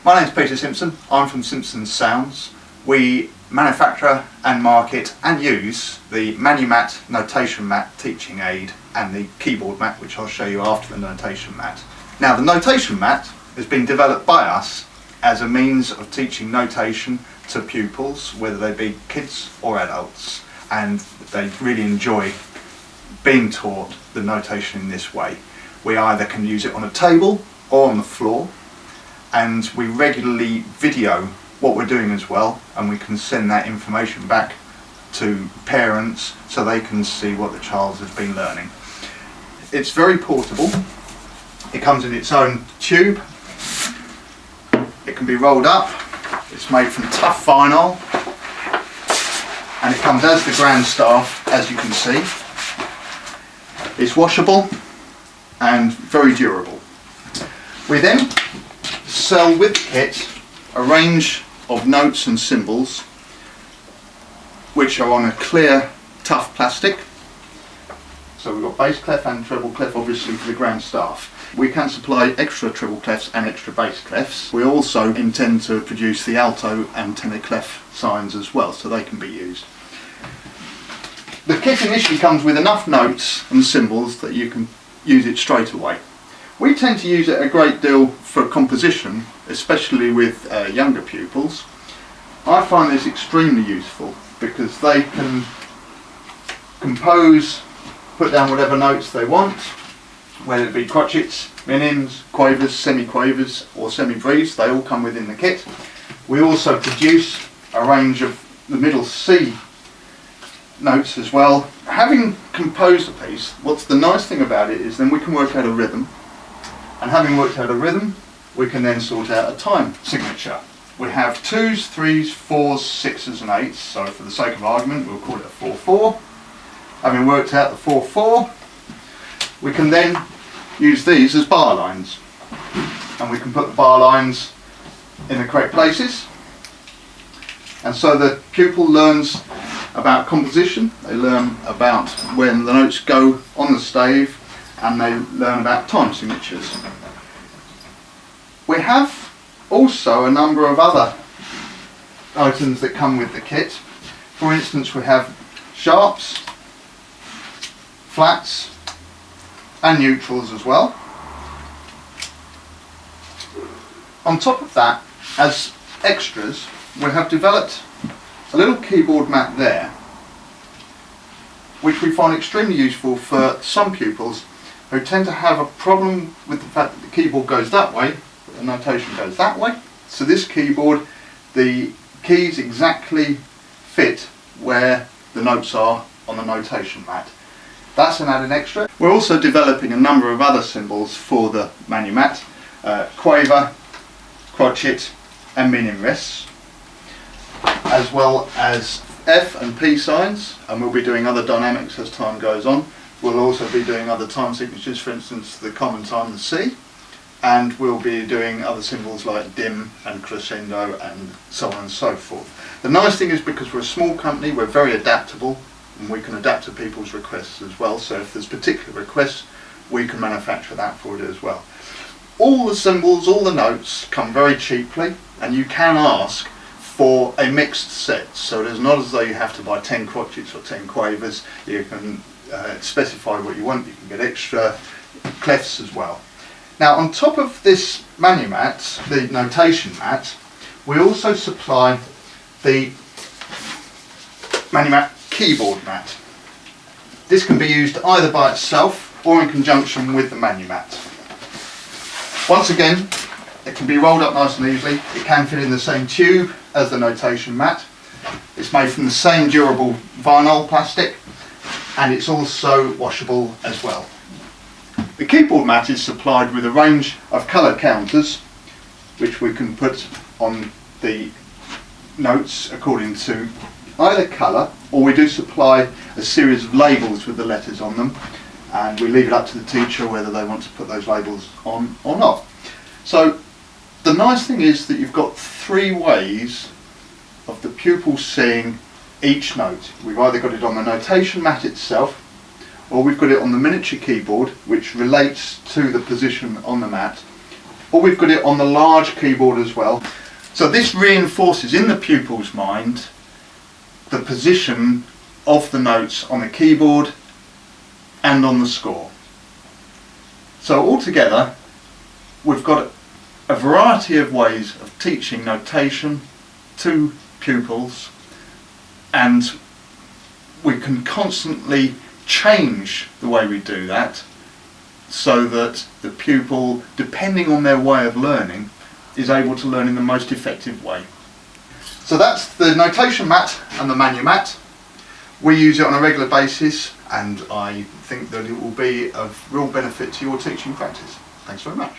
My name's Peter Simpson. I'm from Simpson Sounds. We manufacture and market and use the Manu-Mat notation mat teaching aid and the keyboard mat, which I'll show you after the notation mat. Now, the notation mat has been developed by us as a means of teaching notation to pupils, whether they be kids or adults, and they really enjoy being taught the notation in this way. We either can use it on a table or on the floor, and we regularly video what we're doing as well, and we can send that information back to parents so they can see what the child has been learning. It's very portable. It comes in its own tube. It can be rolled up. It's made from tough vinyl, and it comes as the grand staff, as you can see. It's washable and very durable. We then sell with the kit a range of notes and symbols which are on a clear, tough plastic. So we've got bass clef and treble clef, obviously, for the grand staff. We can supply extra treble clefs and extra bass clefs. We also intend to produce the alto and tenor clef signs as well, so they can be used. The kit initially comes with enough notes and symbols that you can use it straight away. We tend to use it a great deal for composition, especially with younger pupils. I find this extremely useful because they can compose, put down whatever notes they want, whether it be crotchets, minims, quavers, semi-quavers or semi-breves. They all come within the kit. We also produce a range of the middle C notes as well. Having composed a piece, what's the nice thing about it is then we can work out a rhythm, and having worked out a rhythm, we can then sort out a time signature. We have 2s, 3s, 4s, 6s and 8s, so for the sake of argument we'll call it a 4-4. Having worked out the 4-4, we can then use these as bar lines, and we can put the bar lines in the correct places, and so the pupil learns about composition, they learn about when the notes go on the stave, and they learn about time signatures. We have also a number of other items that come with the kit. For instance, we have sharps, flats and neutrals as well. On top of that, as extras, we have developed a little keyboard mat there, which we find extremely useful for some pupils who tend to have a problem with the fact that the keyboard goes that way, but the notation goes that way. So this keyboard, the keys exactly fit where the notes are on the notation mat. That's an added extra. We're also developing a number of other symbols for the Manumat, quaver, crotchet and minim rests, as well as F and P signs, and we'll be doing other dynamics as time goes on. We'll also be doing other time signatures, for instance the common time, the C, and we'll be doing other symbols like dim and crescendo and so on and so forth. The nice thing is, because we're a small company, we're very adaptable and we can adapt to people's requests as well, so if there's particular requests we can manufacture that for it as well. All the symbols, all the notes come very cheaply, and you can ask for a mixed set, so it's not as though you have to buy 10 crotchets or 10 quavers. You can specify what you want. You can get extra clefs as well. Now, on top of this Manumat, the notation mat, we also supply the Manumat keyboard mat. This can be used either by itself or in conjunction with the Manumat. Once again, it can be rolled up nice and easily. It can fit in the same tube as the notation mat. It's made from the same durable vinyl plastic, and it's also washable as well. The keyboard mat is supplied with a range of colour counters which we can put on the notes according to either colour, or we do supply a series of labels with the letters on them, and we leave it up to the teacher whether they want to put those labels on or not. So the nice thing is that you've got 3 ways of the pupil seeing each note. We've either got it on the notation mat itself, or we've got it on the miniature keyboard, which relates to the position on the mat, or we've got it on the large keyboard as well. So this reinforces in the pupil's mind the position of the notes on the keyboard and on the score. So altogether, we've got a variety of ways of teaching notation to pupils, and we can constantly change the way we do that so that the pupil, depending on their way of learning, is able to learn in the most effective way. So that's the notation mat and the Manu-Mat. We use it on a regular basis, and I think that it will be of real benefit to your teaching practice. Thanks very much.